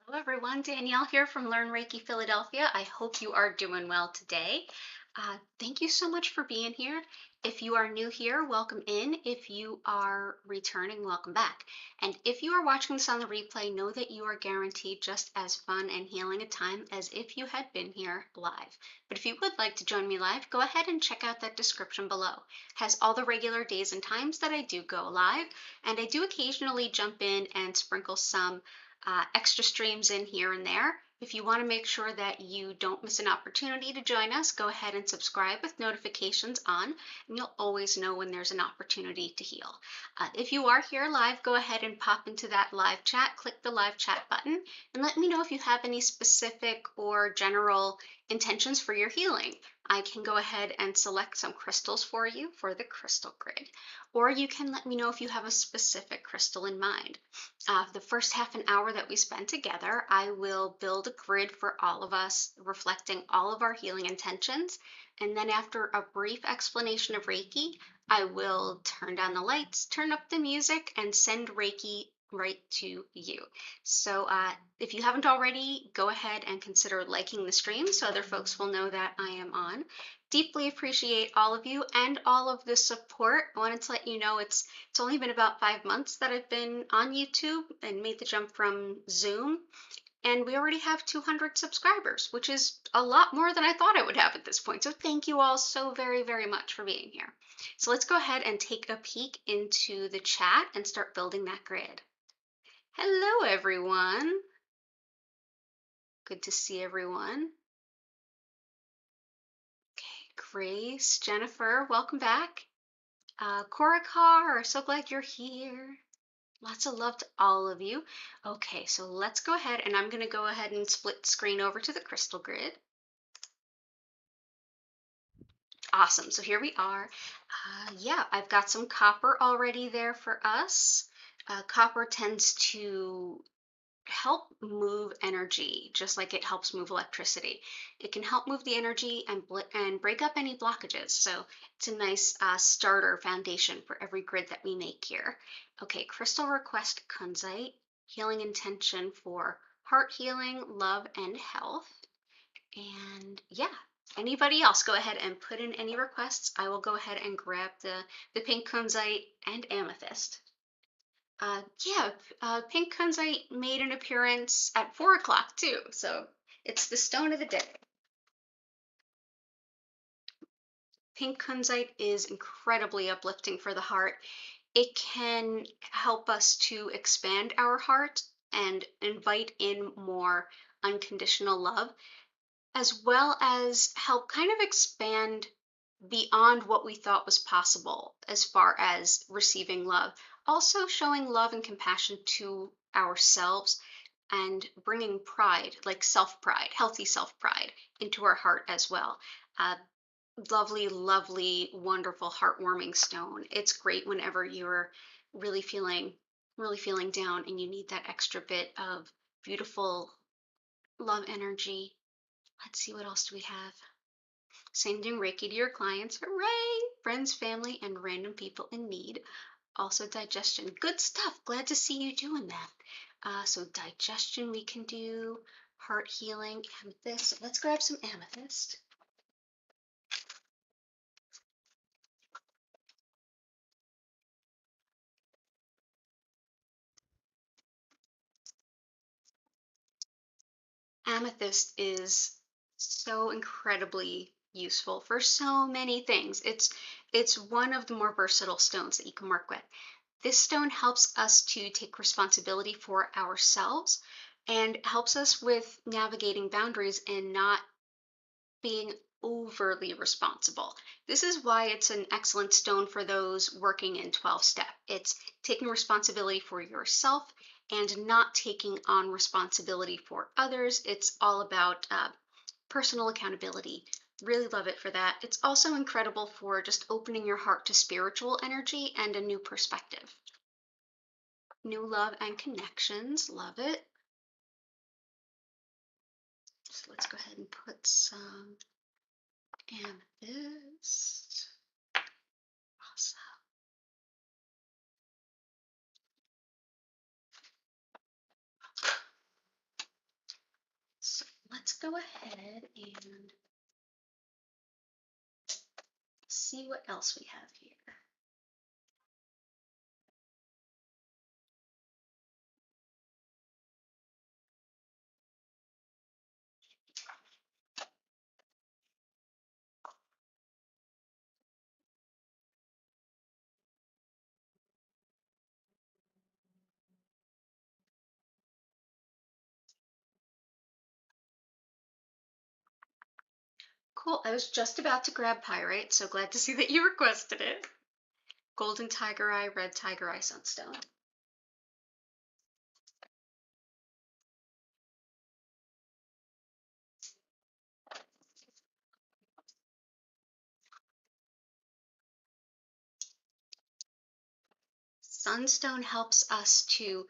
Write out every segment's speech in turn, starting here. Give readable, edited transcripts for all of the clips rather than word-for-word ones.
Hello everyone, Danielle here from Learn Reiki Philadelphia. I hope you are doing well today. Thank you so much for being here. If you are new here, welcome in. If you are returning, welcome back. And if you are watching this on the replay, know that you are guaranteed just as fun and healing a time as if you had been here live. But if you would like to join me live, go ahead and check out that description below. It has all the regular days and times that I do go live, and I do occasionally jump in and sprinkle some extra streams in here and there. If you want to make sure that you don't miss an opportunity to join us, go ahead and subscribe with notifications on, and you'll always know when there's an opportunity to heal. If you are here live, go ahead and pop into that live chat, click the live chat button, and let me know if you have any specific or general intentions for your healing. I can go ahead and select some crystals for you for the crystal grid, or you can let me know if you have a specific crystal in mind. The first half an hour that we spend together, I will build a grid for all of us, reflecting all of our healing intentions. And then after a brief explanation of Reiki, I will turn down the lights, turn up the music, and send Reiki right to you. So if you haven't already, go ahead and consider liking the stream so other folks will know that I am on. Deeply appreciate all of you and all of the support. I wanted to let you know it's only been about 5 months that I've been on YouTube and made the jump from Zoom, and we already have 200 subscribers, which is a lot more than I thought I would have at this point. So thank you all so very, very much for being here. So let's go ahead and take a peek into the chat and start building that grid. Hello, everyone. Good to see everyone. Okay, Grace, Jennifer, welcome back. Korakar, so glad you're here. Lots of love to all of you. Okay, so let's go ahead, and I'm going to go ahead and split screen over to the crystal grid. Awesome, so here we are. Yeah, I've got some copper already there for us. Copper tends to help move energy, just like it helps move electricity. It can help move the energy and break up any blockages. So it's a nice starter foundation for every grid that we make here. Okay, crystal request Kunzite, healing intention for heart healing, love, and health. And yeah, anybody else, go ahead and put in any requests. I will go ahead and grab the pink Kunzite and amethyst. Pink Kunzite made an appearance at 4 o'clock too, so it's the stone of the day. Pink Kunzite is incredibly uplifting for the heart. It can help us to expand our heart and invite in more unconditional love, as well as help kind of expand beyond what we thought was possible as far as receiving love. Also showing love and compassion to ourselves and bringing pride, like self-pride, healthy self-pride, into our heart as well. Lovely, lovely, wonderful, heartwarming stone. It's great whenever you're really feeling down and you need that extra bit of beautiful love energy. Let's see, what else do we have? Sending Reiki to your clients, hooray! Friends, family, and random people in need. Also digestion, good stuff. Glad to see you doing that. So digestion we can do, heart healing, amethyst. Let's grab some amethyst. Amethyst is so incredibly useful for so many things. It's one of the more versatile stones that you can work with. This stone helps us to take responsibility for ourselves and helps us with navigating boundaries and not being overly responsible. This is why it's an excellent stone for those working in 12-step. It's taking responsibility for yourself and not taking on responsibility for others. It's all about personal accountability. Really love it for that. It's also incredible for just opening your heart to spiritual energy and a new perspective. New love and connections. Love it. So let's go ahead and put some amethyst. Awesome. go ahead and see what else we have here. Cool. I was just about to grab pyrite, so glad to see that you requested it. Golden tiger eye, red tiger eye, sunstone. Sunstone helps us to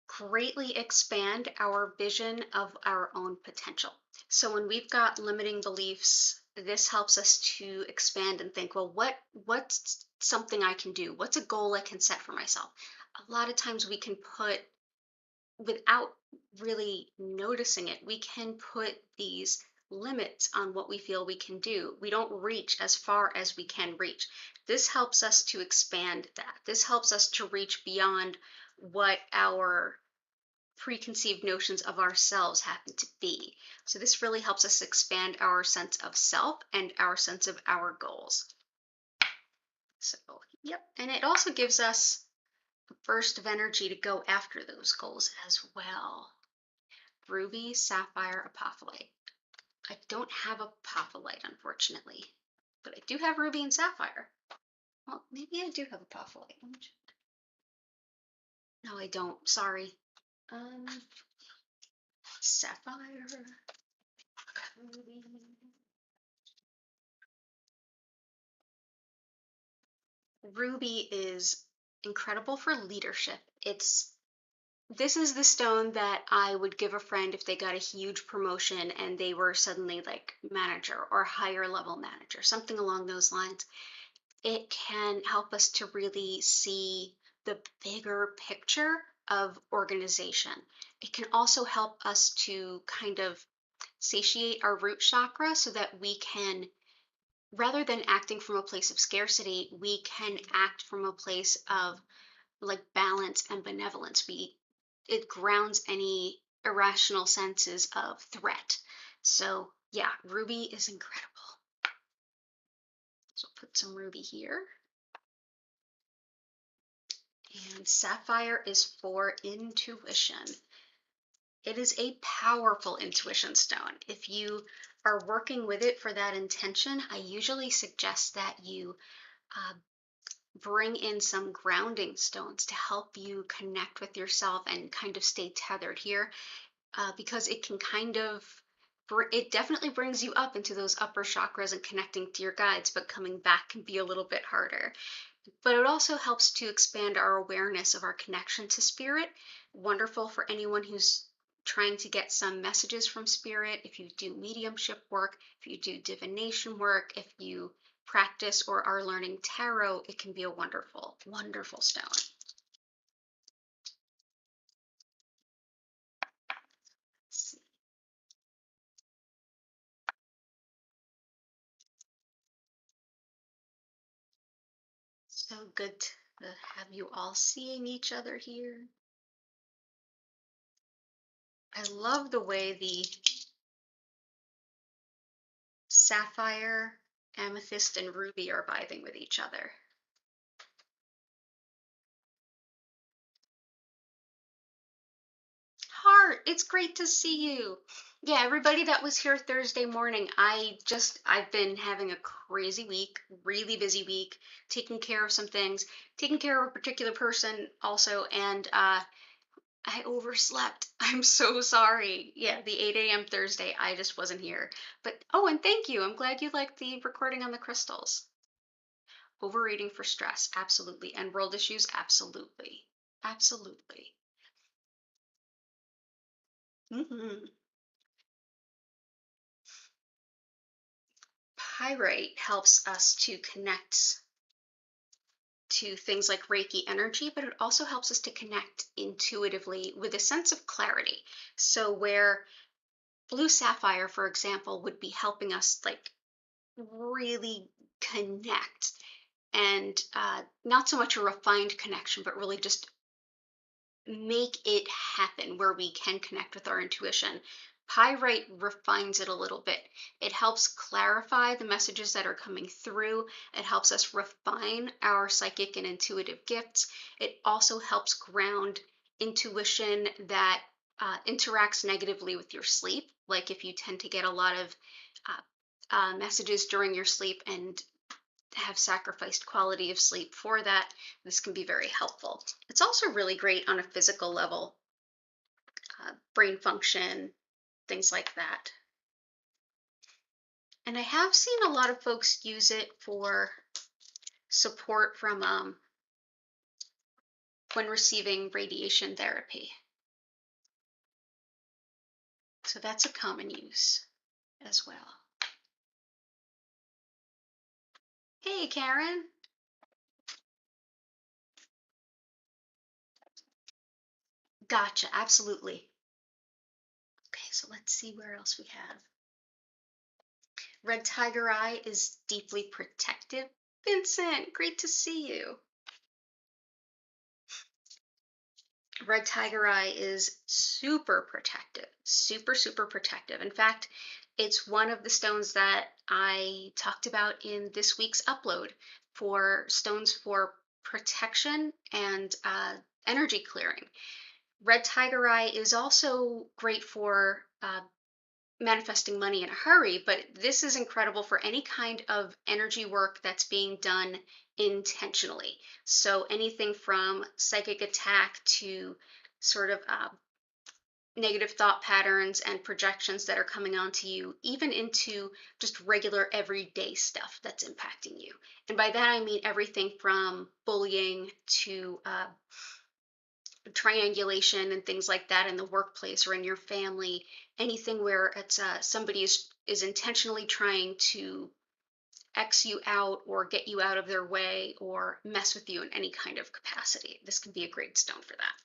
greatly expand our vision of our own potential. So when we've got limiting beliefs, this helps us to expand and think, well, what's something I can do? What's a goal I can set for myself? A lot of times we can put, without really noticing it, we can put these limits on what we feel we can do. We don't reach as far as we can reach. This helps us to expand that. This helps us to reach beyond what our preconceived notions of ourselves happen to be. So this really helps us expand our sense of self and our sense of our goals. So, yep. And it also gives us a burst of energy to go after those goals as well. Ruby, sapphire, apophyllite. I don't have apophyllite, unfortunately, but I do have ruby and sapphire. Well, maybe I do have apophyllite. Let me check. No, I don't. Sorry. Sapphire. Ruby. Ruby is incredible for leadership. This is the stone that I would give a friend if they got a huge promotion and they were suddenly like manager or higher level manager, something along those lines. It can help us to really see the bigger picture of organization. It can also help us to kind of satiate our root chakra so that we can, rather than acting from a place of scarcity, we can act from a place of like balance and benevolence. It grounds any irrational senses of threat. So yeah, ruby is incredible. So I'll put some ruby here. And sapphire is for intuition. It is a powerful intuition stone. If you are working with it for that intention, I usually suggest that you bring in some grounding stones to help you connect with yourself and kind of stay tethered here, because it can it definitely brings you up into those upper chakras and connecting to your guides, but coming back can be a little bit harder. But it also helps to expand our awareness of our connection to spirit. Wonderful for anyone who's trying to get some messages from spirit. If you do mediumship work, if you do divination work, if you practice or are learning tarot, it can be a wonderful, wonderful stone. Let's see. So good to have you all seeing each other here. I love the way the sapphire, amethyst, and ruby are vibing with each other. Heart, it's great to see you. Yeah, everybody that was here Thursday morning, I've been having a crazy week, really busy week, taking care of some things, taking care of a particular person also, and I overslept. I'm so sorry. Yeah, the 8 a.m. Thursday, I just wasn't here. But, oh, and thank you. I'm glad you liked the recording on the crystals. Overeating for stress, absolutely. And world issues, absolutely. Absolutely. Pyrite helps us to connect to things like Reiki energy, but it also helps us to connect intuitively with a sense of clarity. So where blue sapphire, for example, would be helping us like really connect, and not so much a refined connection, but really just make it happen where we can connect with our intuition. Pyrite refines it a little bit. It helps clarify the messages that are coming through. It helps us refine our psychic and intuitive gifts. It also helps ground intuition that interacts negatively with your sleep. Like if you tend to get a lot of messages during your sleep and have sacrificed quality of sleep for that, this can be very helpful. It's also really great on a physical level, brain function, things like that. And I have seen a lot of folks use it for support from when receiving radiation therapy. So that's a common use as well. Hey, Karen. Gotcha, absolutely. Okay, so let's see where else we have. Red tiger eye is deeply protective. Vincent, great to see you. Red tiger eye is super protective, super protective. In fact, it's one of the stones that I talked about in this week's upload for stones for protection and energy clearing. Red tiger eye is also great for manifesting money in a hurry, but this is incredible for any kind of energy work that's being done intentionally. So anything from psychic attack to sort of negative thought patterns and projections that are coming onto you, even into just regular everyday stuff that's impacting you. And by that I mean everything from bullying to triangulation and things like that in the workplace or in your family, anything where it's somebody is intentionally trying to X you out or get you out of their way or mess with you in any kind of capacity. This can be a great stone for that.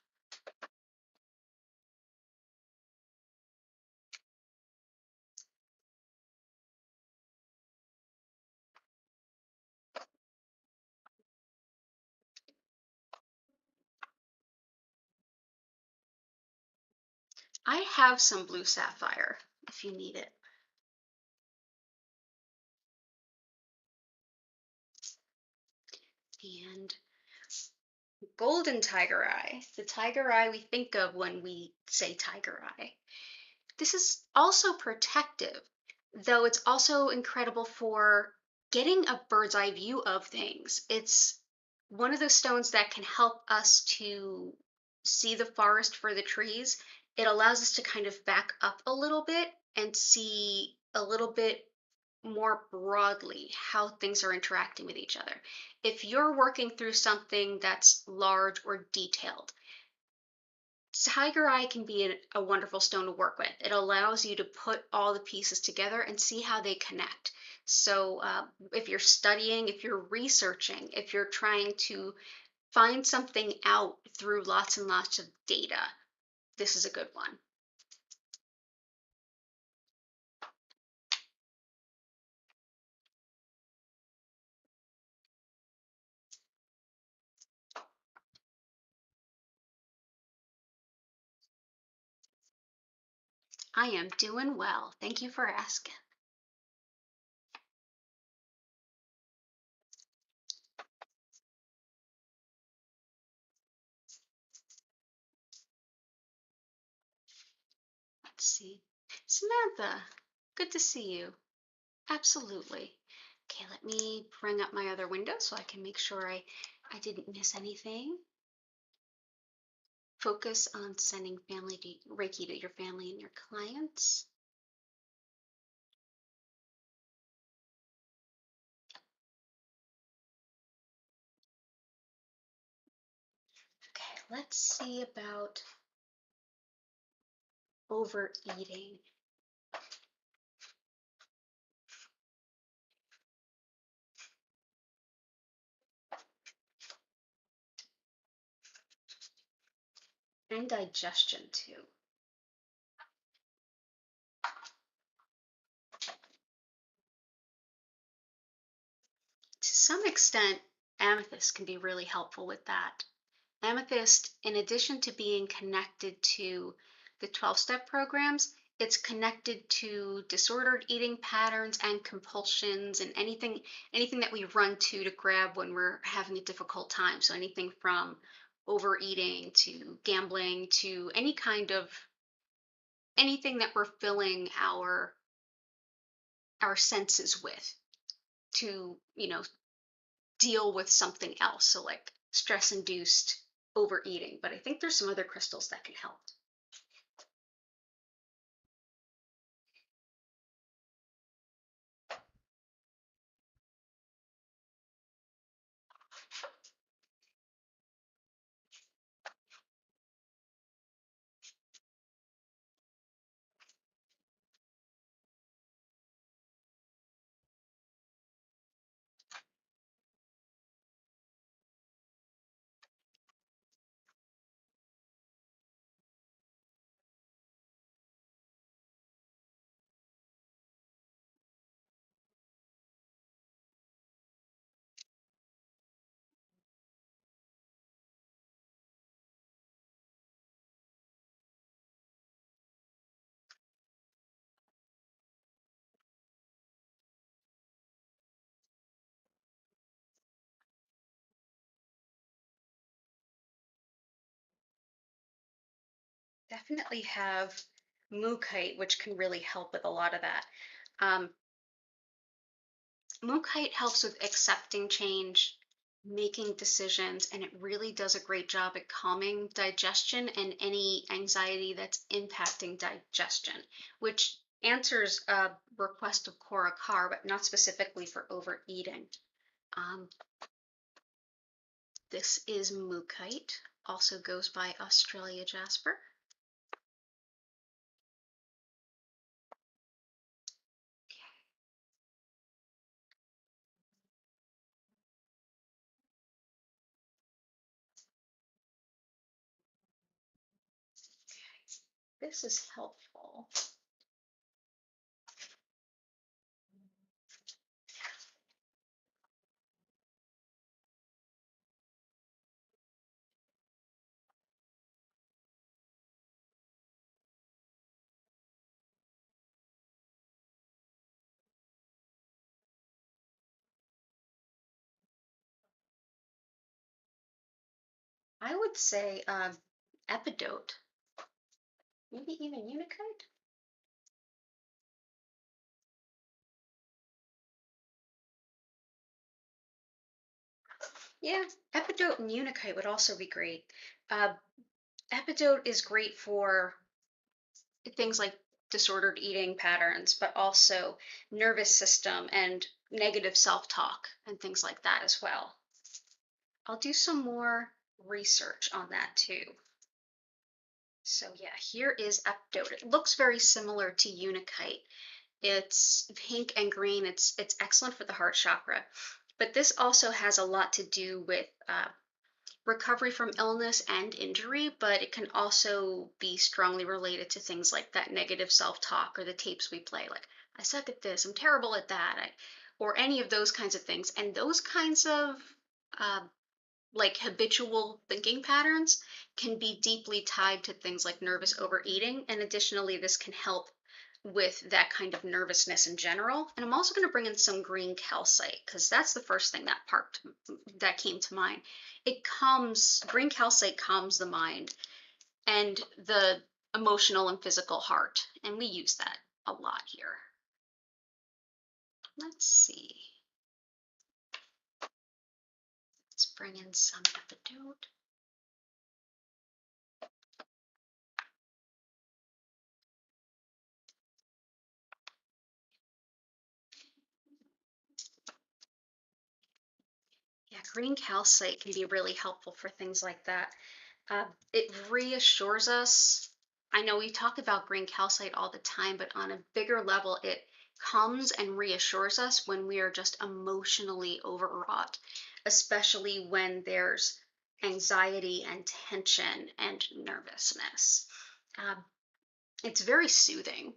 I have some blue sapphire if you need it. And golden tiger eye, the tiger eye we think of when we say tiger eye. This is also protective, though it's also incredible for getting a bird's eye view of things. It's one of those stones that can help us to see the forest for the trees. It allows us to kind of back up a little bit and see a little bit more broadly how things are interacting with each other. If you're working through something that's large or detailed, tiger eye can be a wonderful stone to work with. It allows you to put all the pieces together and see how they connect. So if you're studying, if you're researching, if you're trying to find something out through lots and lots of data, this is a good one. I am doing well. Thank you for asking. Let's see. Samantha, good to see you. Absolutely. Okay, let me bring up my other window so I can make sure I didn't miss anything. Focus on sending Reiki to your family and your clients. Okay, let's see about overeating. And digestion too. some extent, amethyst can be really helpful with that. Amethyst, in addition to being connected to the 12-step programs, it's connected to disordered eating patterns and compulsions and anything that we run to grab when we're having a difficult time. So anything from overeating to gambling to anything that we're filling our senses with to, deal with something else. So like stress induced overeating. But I think there's some other crystals that can help. Definitely have mookaite, which can really help with a lot of that. Um, mookaite helps with accepting change, making decisions, and it really does a great job at calming digestion and any anxiety that's impacting digestion, which answers a request of Cora Carr, but not specifically for overeating. Um, this is mookaite, also goes by Australia jasper. This is helpful. I would say epidote, maybe even unicode. Yeah, epidote and unicode would also be great. Uh, epidote is great for things like disordered eating patterns, but also nervous system and negative self-talk and things like that as well. I'll do some more research on that too. So yeah, here is epidote. It looks very similar to unicode. It's pink and green. It's excellent for the heart chakra. But this also has a lot to do with recovery from illness and injury, but it can also be strongly related to things like that negative self-talk or the tapes we play, like, I suck at this, I'm terrible at that, or any of those kinds of things. And those kinds of uh, like habitual thinking patterns can be deeply tied to things like nervous overeating. And additionally, this can help with that kind of nervousness in general. And I'm also going to bring in some green calcite because that's the first thing that came to mind. Green calcite calms the mind and the emotional and physical heart, and we use that a lot here. Let's see. Let's bring in some epidote. Yeah, green calcite can be really helpful for things like that. It reassures us. I know we talk about green calcite all the time, but on a bigger level, it calms and reassures us when we are just emotionally overwrought, especially when there's anxiety and tension and nervousness. It's very soothing.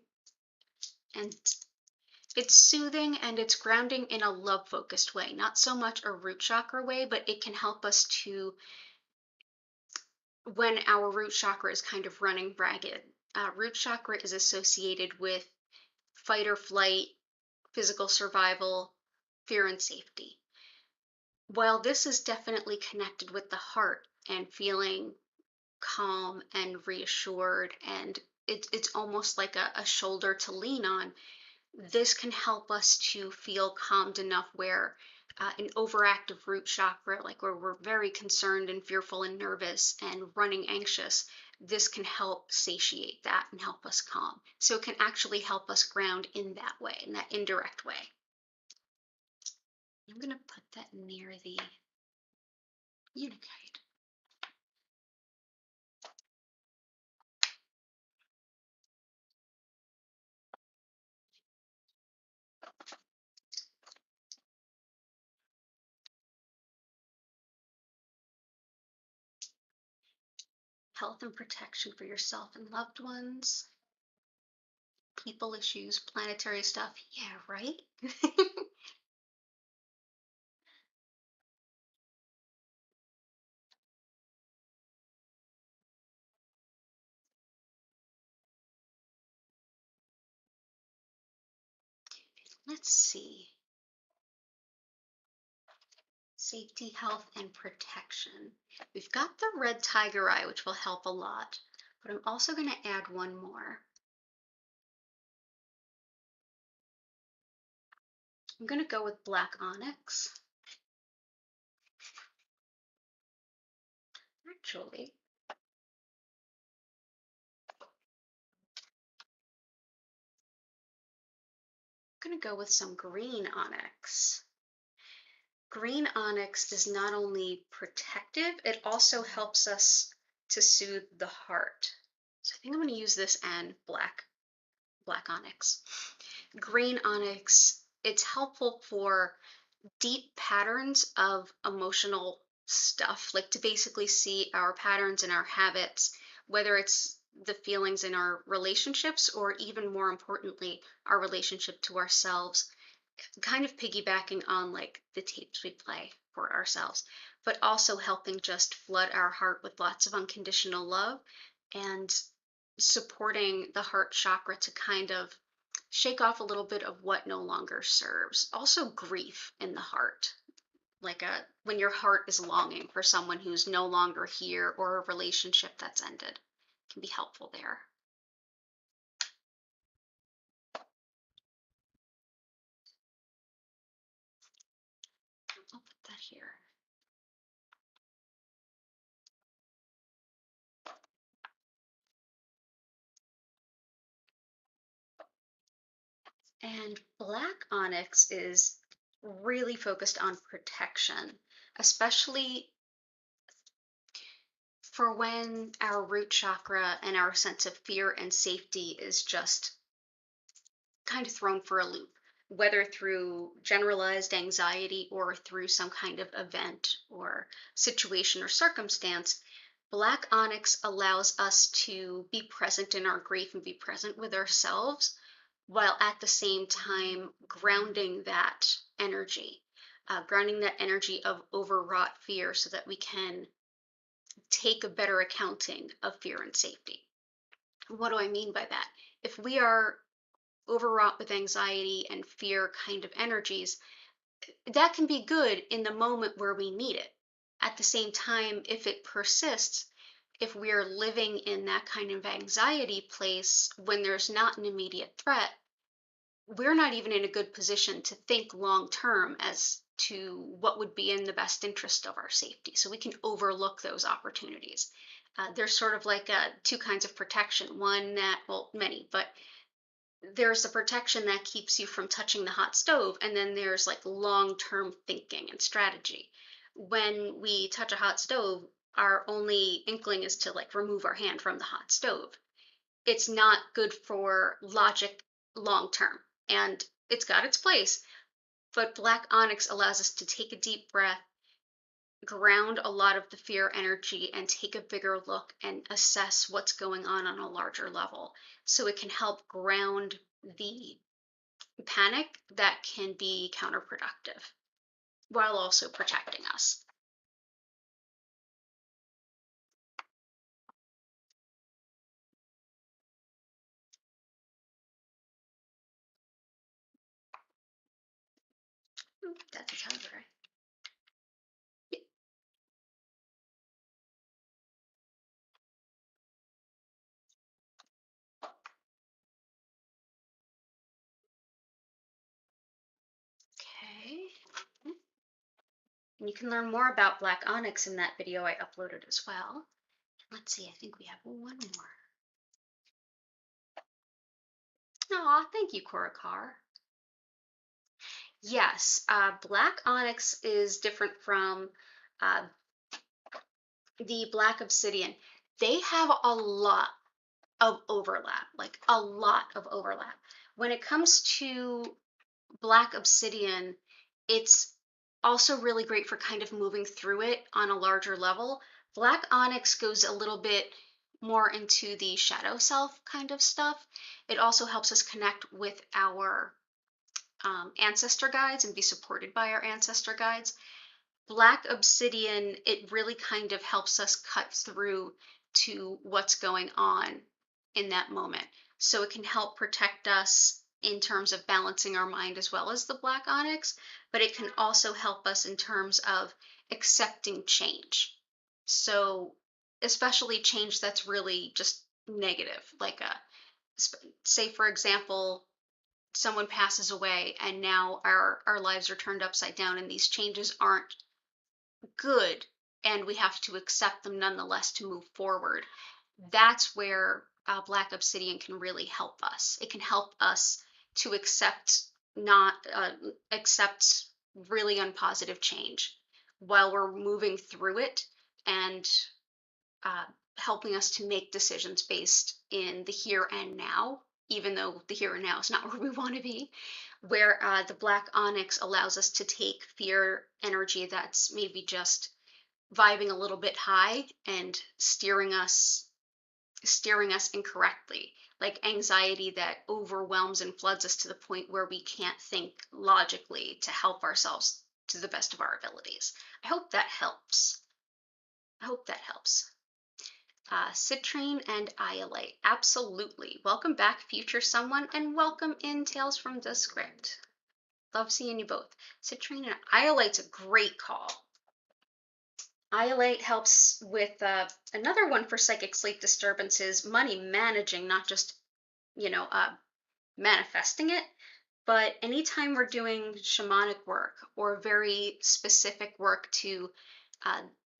And It's soothing and it's grounding in a love-focused way, not so much a root chakra way, but it can help us to, when our root chakra is kind of running ragged. Root chakra is associated with fight or flight, physical survival, fear and safety. While this is definitely connected with the heart and feeling calm and reassured, and it's almost like a shoulder to lean on, this can help us to feel calmed enough where an overactive root chakra, like where we're very concerned and fearful and nervous and running anxious, this can help satiate that and help us calm. So it can actually help us ground in that way, in that indirect way. I'm going to put that near the Unakite. Health and protection for yourself and loved ones, people issues, planetary stuff. Yeah, right? Let's see. Safety, health, and protection. We've got the red tiger eye, which will help a lot, but I'm also going to add one more. I'm going to go with black onyx. Actually, I'm going to go with some green onyx. Green onyx is not only protective, it also helps us to soothe the heart. So I think I'm going to use this and black onyx. Green onyx, it's helpful for deep patterns of emotional stuff, like to basically see our patterns and our habits, whether it's the feelings in our relationships or even more importantly, our relationship to ourselves, kind of piggybacking on like the tapes we play for ourselves, but also helping just flood our heart with lots of unconditional love and supporting the heart chakra to kind of shake off a little bit of what no longer serves. Also grief in the heart, like when your heart is longing for someone who's no longer here or a relationship that's ended, can be helpful there. I'll put that here. And black onyx is really focused on protection, especially for when our root chakra and our sense of fear and safety is just kind of thrown for a loop, whether through generalized anxiety or through some kind of event or situation or circumstance. Black onyx allows us to be present in our grief and be present with ourselves while at the same time grounding that energy of overwrought fear so that we can take a better accounting of fear and safety. What do I mean by that? If we are overwrought with anxiety and fear kind of energies, that can be good in the moment where we need it. At the same time, if it persists, if we're living in that kind of anxiety place when there's not an immediate threat, we're not even in a good position to think long term as to what would be in the best interest of our safety. So we can overlook those opportunities. There's sort of like two kinds of protection. One that, well, many, but there's the protection that keeps you from touching the hot stove, and then there's like long-term thinking and strategy. When we touch a hot stove, our only inkling is to like remove our hand from the hot stove. It's not good for logic long term, and it's got its place. But black onyx allows us to take a deep breath, ground a lot of the fear energy, and take a bigger look and assess what's going on a larger level. So it can help ground the panic that can be counterproductive while also protecting us. Ooh, that's a cover. Okay. And you can learn more about black onyx in that video I uploaded as well. Let's see, I think we have one more. Aw, thank you, Korakar. Yes, black onyx is different from uh, the black obsidian. They have a lot of overlap, like a lot of overlap. When it comes to black obsidian, it's also really great for kind of moving through it on a larger level. Black onyx goes a little bit more into the shadow self kind of stuff. It also helps us connect with our ancestor guides and be supported by our ancestor guides. Black obsidian, it really kind of helps us cut through to what's going on in that moment. So it can help protect us in terms of balancing our mind as well as the black onyx, but it can also help us in terms of accepting change. So especially change that's really just negative, like say for example, someone passes away and now our lives are turned upside down and these changes aren't good and we have to accept them nonetheless to move forward. That's where black obsidian can really help us. It can help us to accept not accept really unpositive change while we're moving through it and uh, helping us to make decisions based in the here and now, even though the here and now is not where we want to be. Where the black onyx allows us to take fear energy that's maybe just vibing a little bit high and steering us incorrectly, like anxiety that overwhelms and floods us to the point where we can't think logically to help ourselves to the best of our abilities. I hope that helps. I hope that helps. Citrine and iolite. Absolutely. Welcome back, future someone, and welcome in Tales from the Script. Love seeing you both. Citrine and iolite's a great call. Iolite helps with another one for psychic sleep disturbances, money managing, not just, manifesting it, but anytime we're doing shamanic work or very specific work to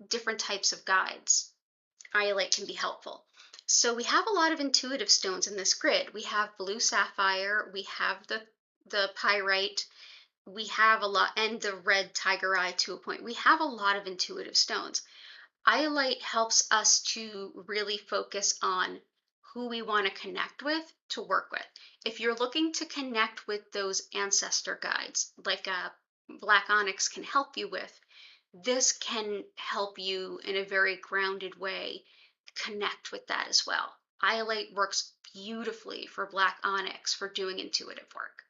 different types of guides, iolite can be helpful. So we have a lot of intuitive stones in this grid. We have blue sapphire, we have the pyrite, we have a lot, and the red tiger eye to a point. We have a lot of intuitive stones. Iolite helps us to really focus on who we want to connect with to work with. If you're looking to connect with those ancestor guides, like black onyx can help you with, this can help you in a very grounded way connect with that as well. Iolite works beautifully for black onyx for doing intuitive work.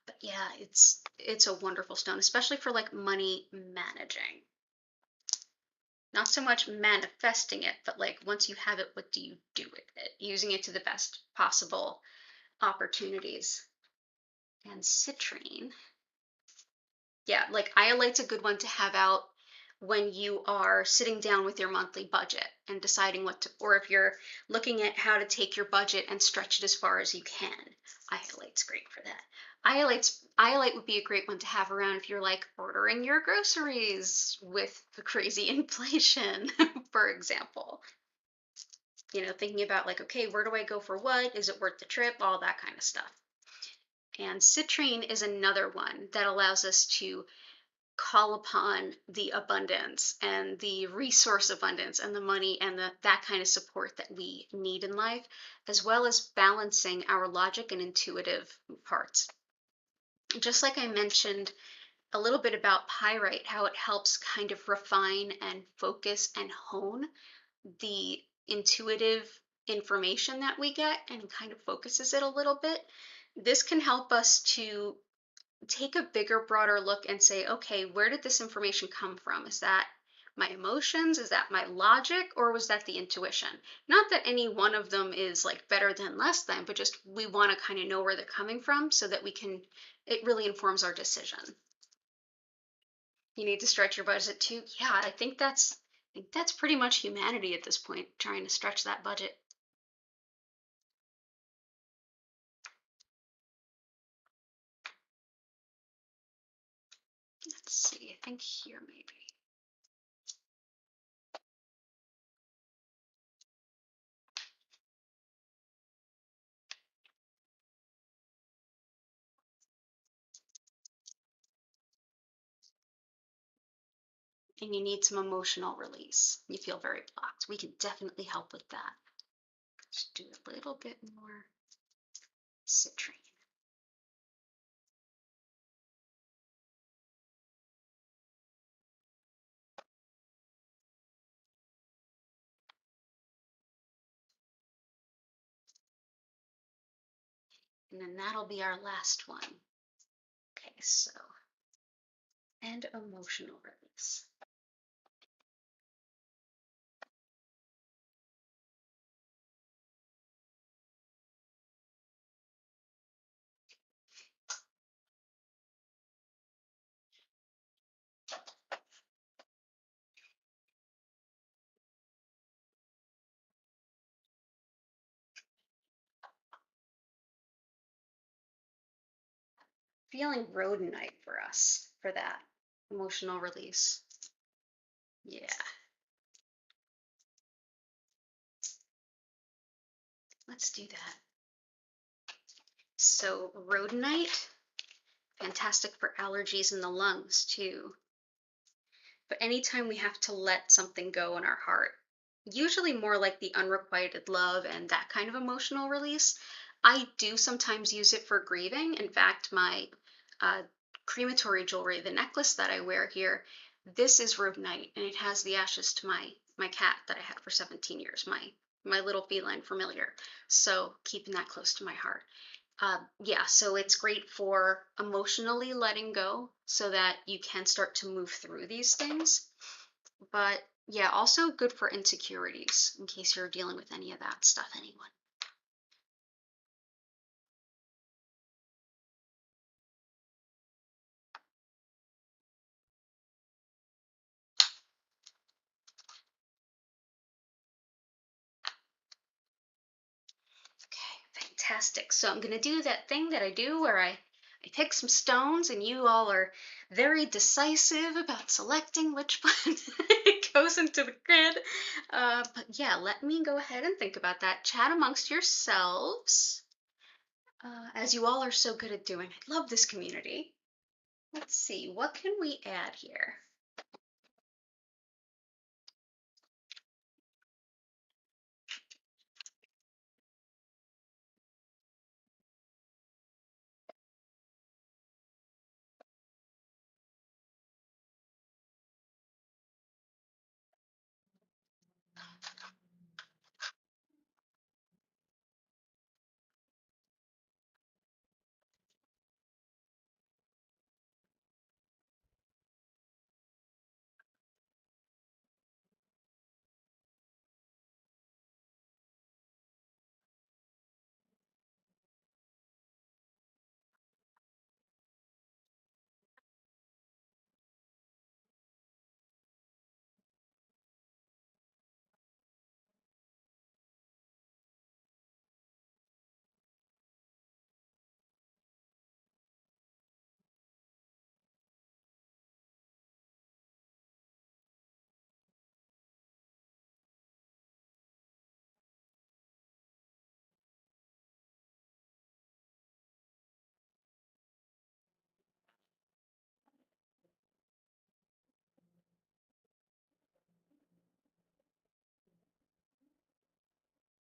But yeah, it's a wonderful stone, especially for like money managing. Not so much manifesting it, but like once you have it, what do you do with it? Using it to the best possible opportunities. And citrine. Yeah, like iolite's a good one to have out when you are sitting down with your monthly budget and deciding what to, or if you're looking at how to take your budget and stretch it as far as you can. Iolite's great for that. Iolite would be a great one to have around if you're like ordering your groceries with the crazy inflation, for example. Thinking about like, okay, where do I go for what? Is it worth the trip? All that kind of stuff. And citrine is another one that allows us to call upon the abundance and the resource abundance and the money and that kind of support that we need in life, as well as balancing our logic and intuitive parts. Just like I mentioned a little bit about pyrite, how it helps kind of refine and focus and hone the intuitive information that we get and kind of focuses it a little bit. This can help us to take a bigger, broader look and say, okay, where did this information come from? Is that my emotions? Is that my logic? Or was that the intuition? Not that any one of them is like better than, less than, but just we want to kind of know where they're coming from so that we can, it really informs our decision. You need to stretch your budget too. Yeah, I think that's pretty much humanity at this point, trying to stretch that budget. Let's see, I think here maybe. And you need some emotional release. You feel very blocked. We can definitely help with that. Just do a little bit more citrine. And then that'll be our last one. Okay, so, and emotional release. Feeling rhodonite for us for that emotional release. Yeah. Let's do that. So rhodonite, fantastic for allergies in the lungs too. But anytime we have to let something go in our heart, usually more like the unrequited love and that kind of emotional release, I do sometimes use it for grieving. In fact, my uh, crematory jewelry, the necklace that I wear here, this is rhodonite, and it has the ashes to my cat that I had for 17 years, my little feline familiar. So keeping that close to my heart. Yeah, so it's great for emotionally letting go so that you can start to move through these things. But yeah, also good for insecurities in case you're dealing with any of that stuff, anyone. Okay, fantastic. So I'm going to do that thing that I do where I pick some stones and you all are very decisive about selecting which one goes into the grid. But yeah, let me go ahead and think about that. Chat amongst yourselves, as you all are so good at doing. I love this community. Let's see, what can we add here?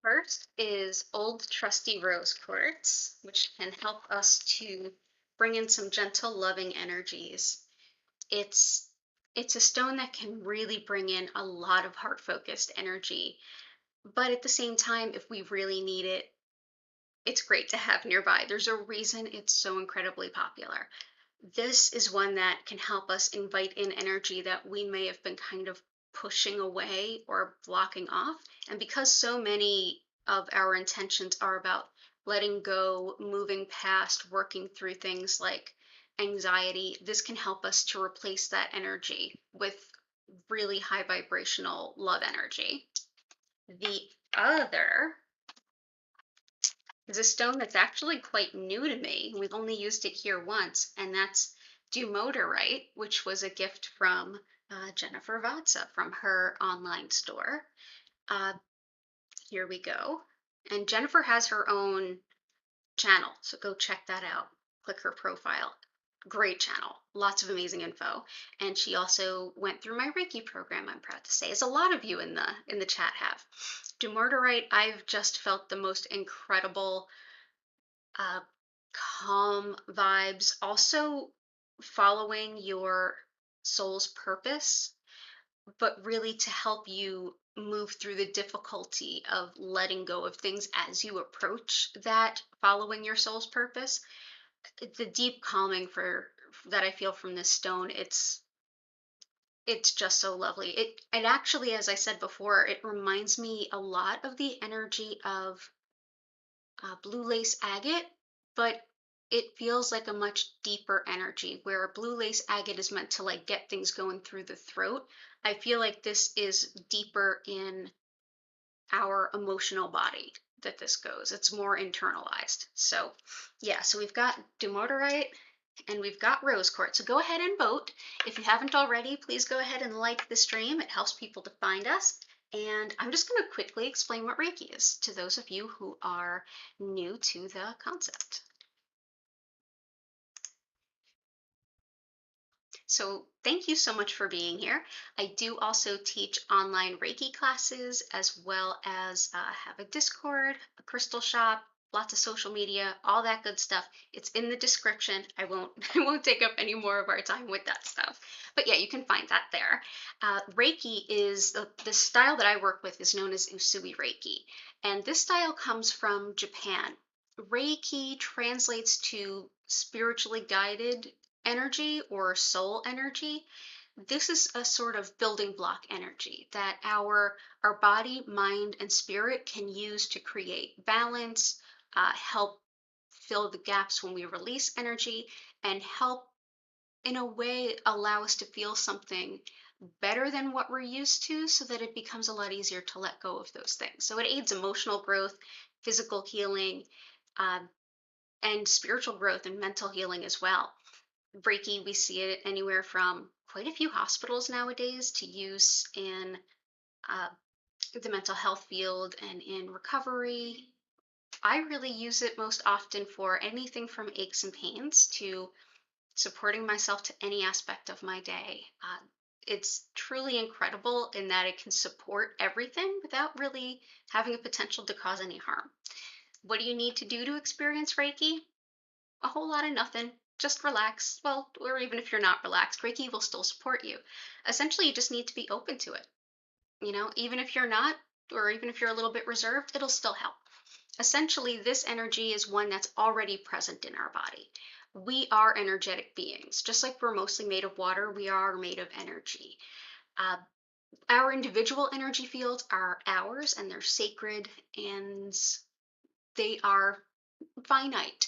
First is old trusty rose quartz, which can help us to bring in some gentle, loving energies. It's it's a stone that can really bring in a lot of heart focused energy, but at the same time, if we really need it, it's great to have nearby. There's a reason it's so incredibly popular. This is one that can help us invite in energy that we may have been kind of pushing away or blocking off. And because so many of our intentions are about letting go, moving past, working through things like anxiety, this can help us to replace that energy with really high vibrational love energy. The other is a stone that's actually quite new to me. We've only used it here once, and that's dumotierite, which was a gift from Jennifer Vatsa from her online store. Uh, Here we go. And Jennifer has her own channel, so go check that out. Click her profile. Great channel, lots of amazing info. And she also went through my Reiki program, I'm proud to say, as a lot of you in the chat have. Dumotierite, I've just felt the most incredible uh, calm vibes, also following your soul's purpose, but really to help you move through the difficulty of letting go of things as you approach that following your soul's purpose. The deep calming for that I feel from this stone, it's just so lovely. It actually, as I said before, it reminds me a lot of the energy of blue lace agate, but it feels like a much deeper energy where blue lace agate is meant to like get things going through the throat. I feel like this is deeper in our emotional body that this goes. It's more internalized. So yeah, so we've got dumotierite and we've got rose quartz. So go ahead and vote. If you haven't already, please go ahead and like the stream. It helps people to find us. And I'm just going to quickly explain what Reiki is to those of you who are new to the concept. So thank you so much for being here. I do also teach online Reiki classes as well as have a Discord, a crystal shop, lots of social media, all that good stuff. It's in the description. I won't I won't take up any more of our time with that stuff. But yeah, you can find that there. Reiki is the style that I work with is known as Usui Reiki. And this style comes from Japan. Reiki translates to spiritually guided energy or soul energy. This is a sort of building block energy that our body, mind, and spirit can use to create balance, help fill the gaps when we release energy, and help in a way allow us to feel something better than what we're used to so that it becomes a lot easier to let go of those things. So it aids emotional growth, physical healing, uh, and spiritual growth and mental healing as well. Reiki, we see it anywhere from quite a few hospitals nowadays to use in uh, the mental health field and in recovery. I really use it most often for anything from aches and pains to supporting myself to any aspect of my day. It's truly incredible in that it can support everything without really having a potential to cause any harm. What do you need to do to experience Reiki? A whole lot of nothing. Just relax. Well, or even if you're not relaxed, Reiki will still support you. Essentially, you just need to be open to it. Even if you're not, or even if you're a little bit reserved, it'll still help. Essentially, this energy is one that's already present in our body. We are energetic beings. Just like we're mostly made of water, we are made of energy. Uh, our individual energy fields are ours and they're sacred and they are finite.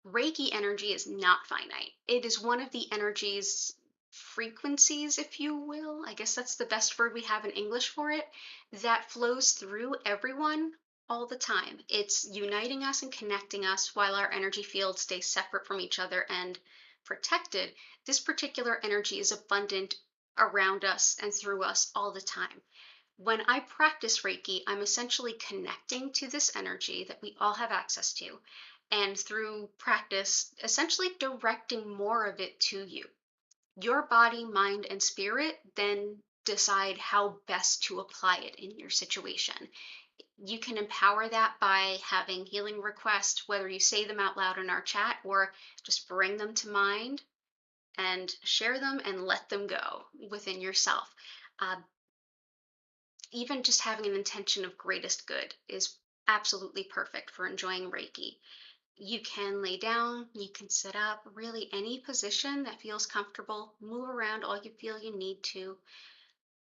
Reiki energy is not finite. It is one of the energies frequencies, if you will. I guess that's the best word we have in English for it, that flows through everyone all the time. It's uniting us and connecting us while our energy fields stay separate from each other and protected. This particular energy is abundant around us and through us all the time. When I practice Reiki, I'm essentially connecting to this energy that we all have access to, and through practice, essentially directing more of it to you. Your body, mind, and spirit then decide how best to apply it in your situation. You can empower that by having healing requests, whether you say them out loud in our chat or just bring them to mind and share them and let them go within yourself. Uh, Even just having an intention of greatest good is absolutely perfect for enjoying Reiki. You can lay down, you can sit up, really any position that feels comfortable, move around all you feel you need to,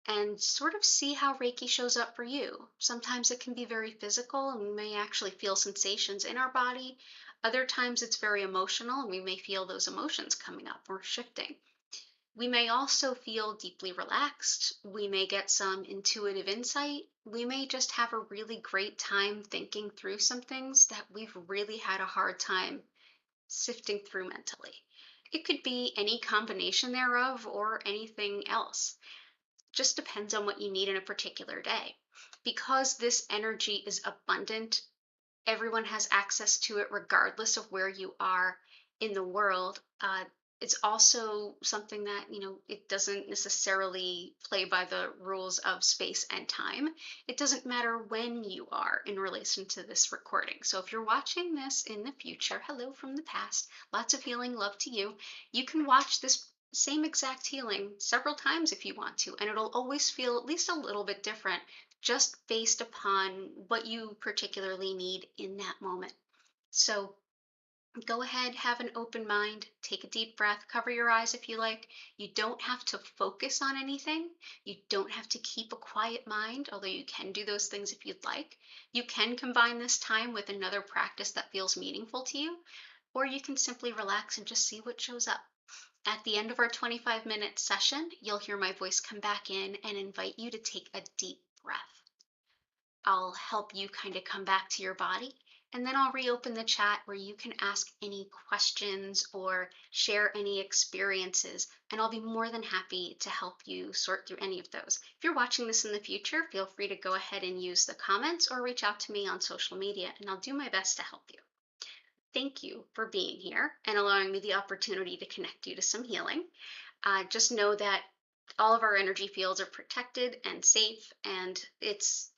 and sort of see how Reiki shows up for you. Sometimes it can be very physical and we may actually feel sensations in our body. Other times it's very emotional and we may feel those emotions coming up or shifting. We may also feel deeply relaxed. We may get some intuitive insight. We may just have a really great time thinking through some things that we've really had a hard time sifting through mentally. It could be any combination thereof or anything else. Just depends on what you need in a particular day. Because this energy is abundant, everyone has access to it regardless of where you are in the world. It's also something that, it doesn't necessarily play by the rules of space and time. It doesn't matter when you are in relation to this recording. So if you're watching this in the future, hello from the past, lots of healing love to you. You can watch this same exact healing several times if you want to, and it'll always feel at least a little bit different just based upon what you particularly need in that moment. So go ahead, have an open mind, take a deep breath, cover your eyes if you like. You don't have to focus on anything. You don't have to keep a quiet mind, although you can do those things if you'd like. You can combine this time with another practice that feels meaningful to you, or you can simply relax and just see what shows up. At the end of our 25-minute session, you'll hear my voice come back in and invite you to take a deep breath. I'll help you kind of come back to your body, and then I'll reopen the chat where you can ask any questions or share any experiences, and I'll be more than happy to help you sort through any of those. If you're watching this in the future, feel free to go ahead and use the comments or reach out to me on social media, and I'll do my best to help you. Thank you for being here and allowing me the opportunity to connect you to some healing. Just know that all of our energy fields are protected and safe, and it's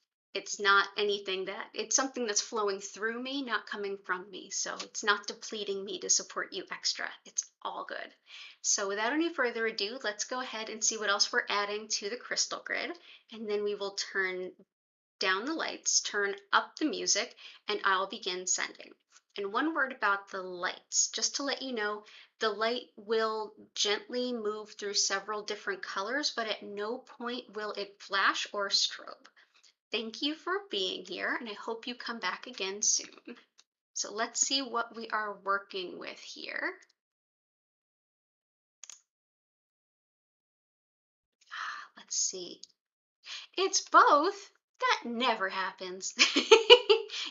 not anything it's something that's flowing through me, not coming from me. So it's not depleting me to support you extra. It's all good. So without any further ado, let's go ahead and see what else we're adding to the crystal grid, and then we will turn down the lights, turn up the music, and I'll begin sending. And one word about the lights, just to let you know, the light will gently move through several different colors, but at no point will it flash or strobe. Thank you for being here, and I hope you come back again soon. So let's see what we are working with here. Let's see. It's both. That never happens.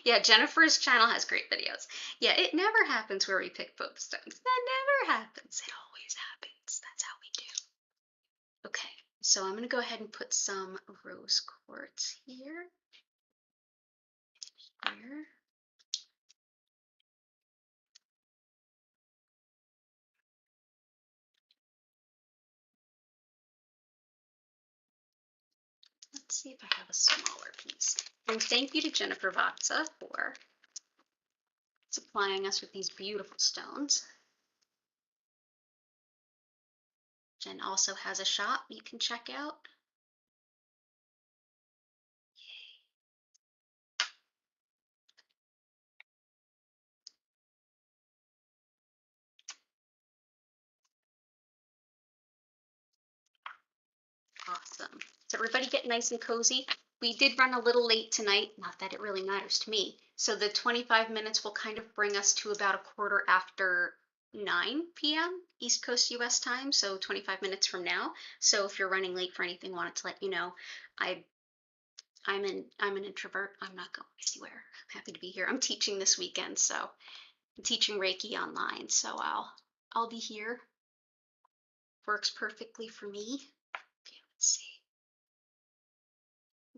Yeah, Jennifer's channel has great videos. Yeah, it never happens where we pick both stones. That never happens. It always happens. That's how we do. Okay, so I'm going to go ahead and put some rose quartz here. Here. Let's see if I have a smaller piece. And thank you to Jennifer Vatsa for supplying us with these beautiful stones. Jen also has a shop you can check out. Awesome. So everybody get nice and cozy. We did run a little late tonight, not that it really matters to me. So the 25 minutes will kind of bring us to about 9:15 p.m. East Coast US time, so 25 minutes from now. So if you're running late for anything, wanted to let you know. I'm an introvert. I'm not going anywhere. I'm happy to be here. I'm teaching this weekend, so I'm teaching Reiki online, so I'll be here. Works perfectly for me. Okay, let's see.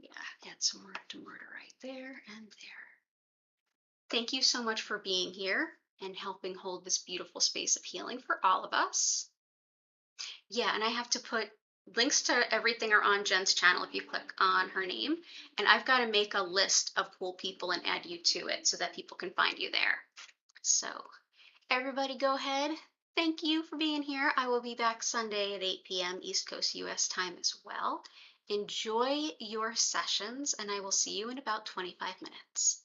Yeah, add some more dumotierite there and there. Thank you so much for being here and helping hold this beautiful space of healing for all of us. Yeah, and I have to put links to everything are on Jen's channel if you click on her name. And I've got to make a list of cool people and add you to it so that people can find you there. So everybody go ahead. Thank you for being here. I will be back Sunday at 8 p.m. East Coast US time as well. Enjoy your sessions, and I will see you in about 25 minutes.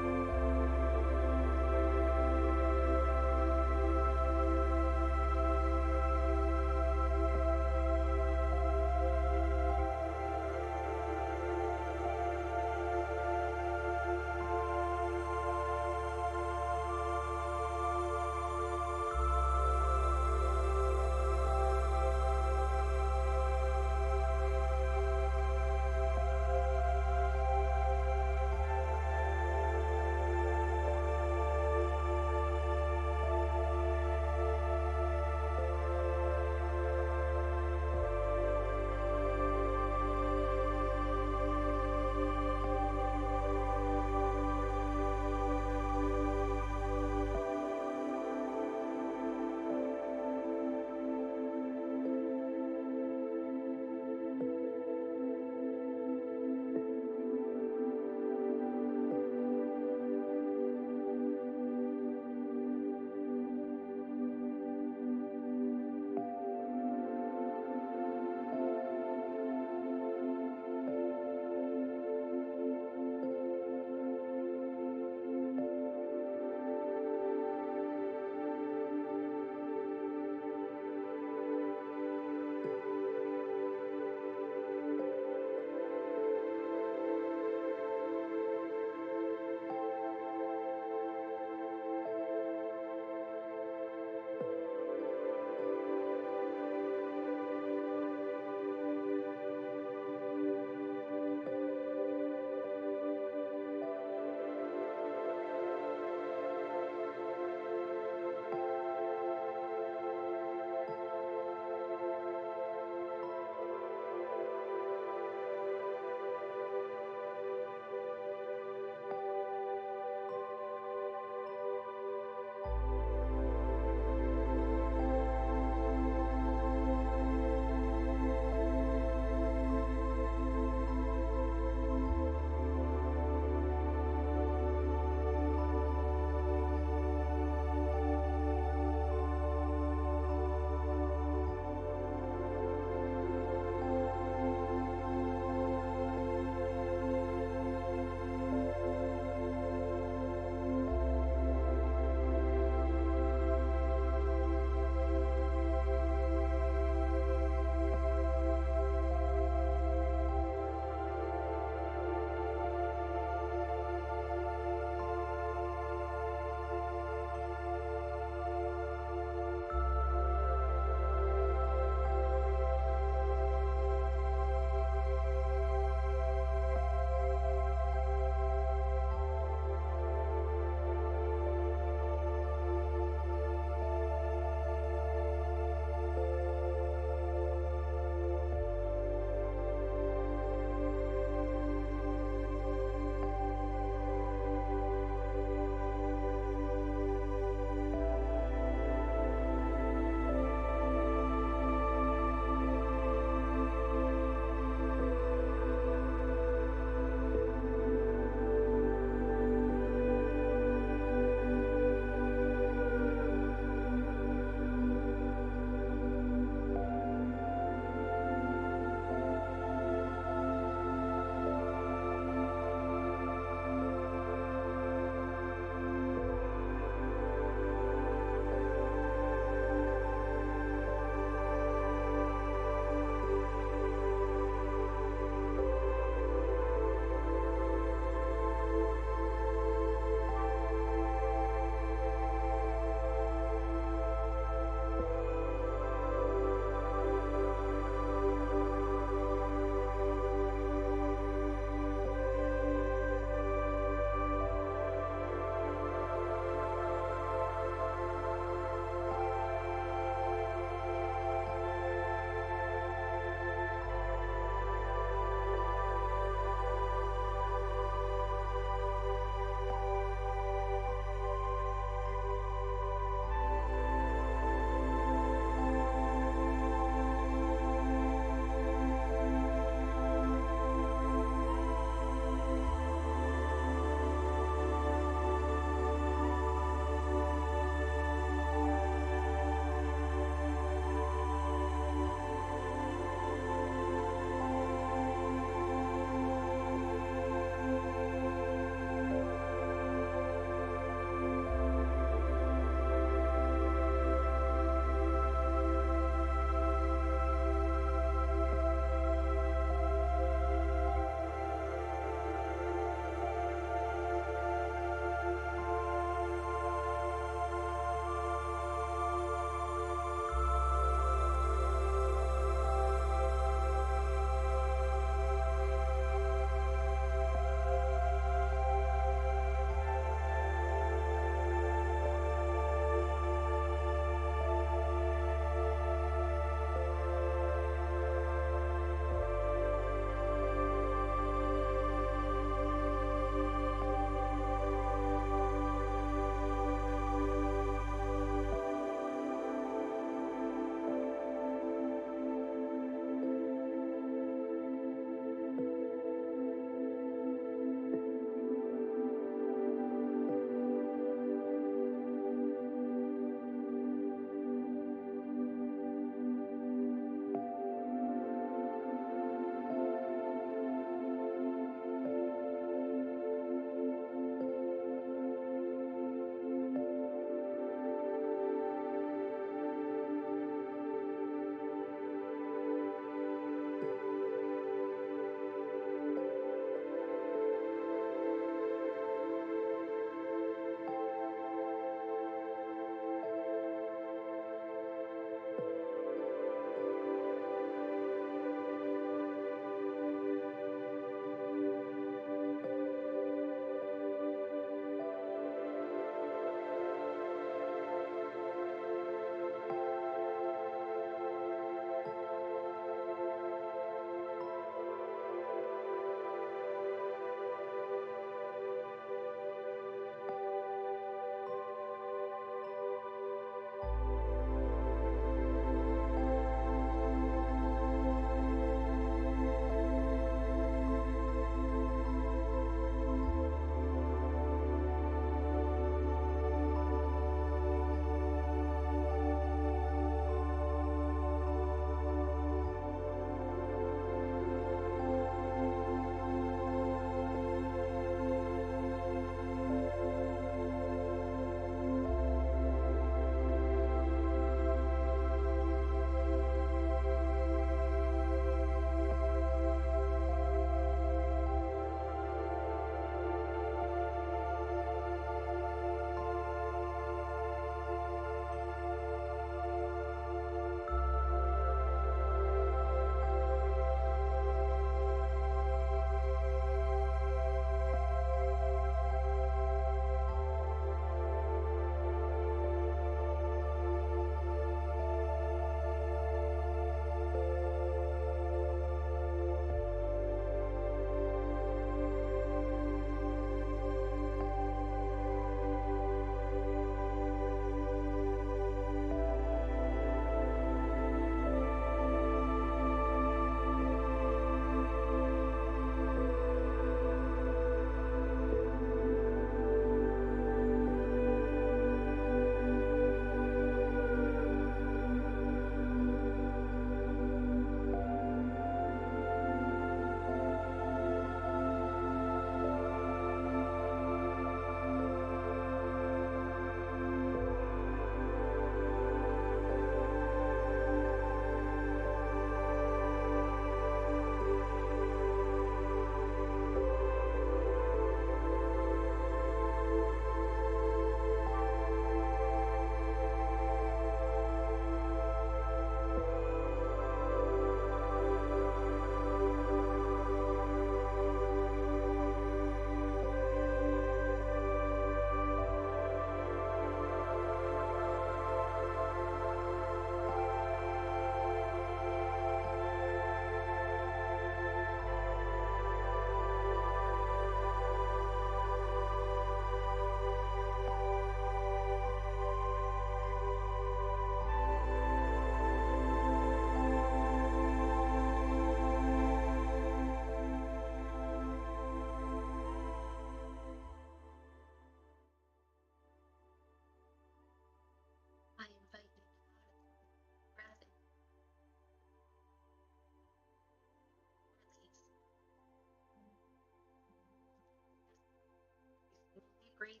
breathing.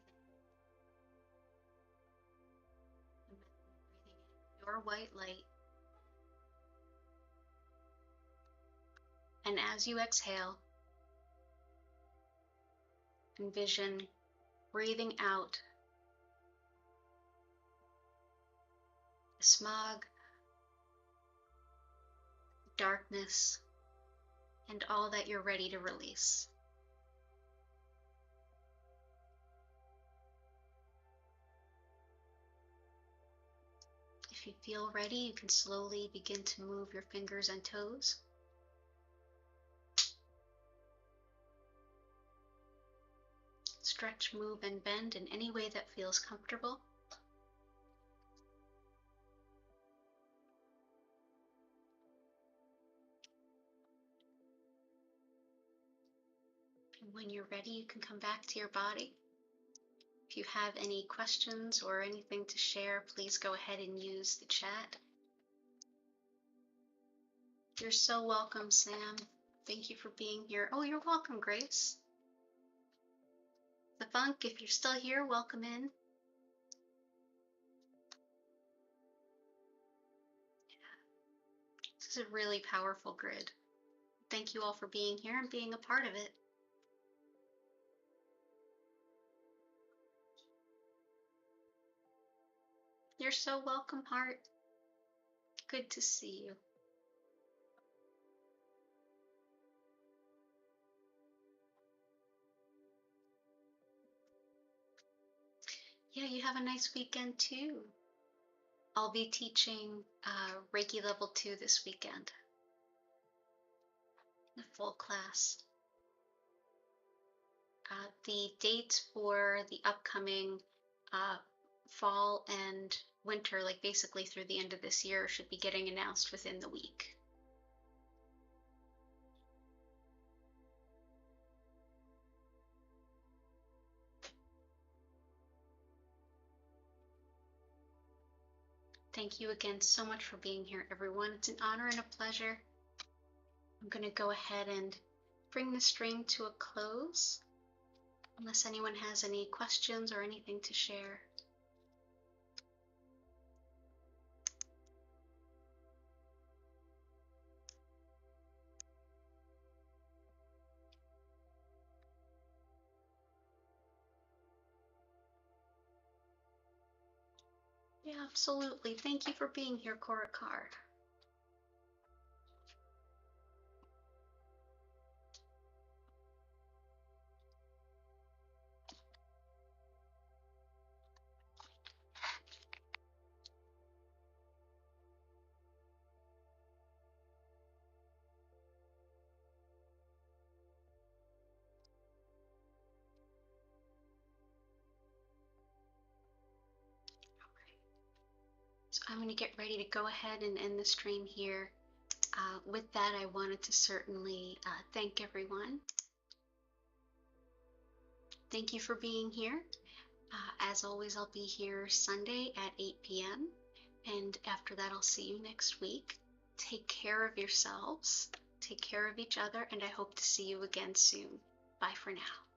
Breathing in your white light. And as you exhale, envision breathing out the smog, darkness, and all that you're ready to release. If you feel ready, you can slowly begin to move your fingers and toes. Stretch, move, and bend in any way that feels comfortable. And when you're ready, you can come back to your body. If you have any questions or anything to share, please go ahead and use the chat. You're so welcome, Sam. Thank you for being here. Oh, you're welcome, Grace. The Funk, if you're still here, welcome in. This is a really powerful grid. Thank you all for being here and being a part of it. You're so welcome, Heart. Good to see you. Yeah, you have a nice weekend too. I'll be teaching Reiki Level 2 this weekend. The full class. The dates for the upcoming fall and winter, like basically through the end of this year, should be getting announced within the week. Thank you again so much for being here, everyone. It's an honor and a pleasure. I'm going to go ahead and bring the stream to a close, unless anyone has any questions or anything to share. Yeah, absolutely. Thank you for being here, Cora Card. So I'm going to get ready to go ahead and end the stream here. With that, I wanted to certainly thank everyone. Thank you for being here. As always, I'll be here Sunday at 8 p.m. And after that, I'll see you next week. Take care of yourselves, take care of each other, and I hope to see you again soon. Bye for now.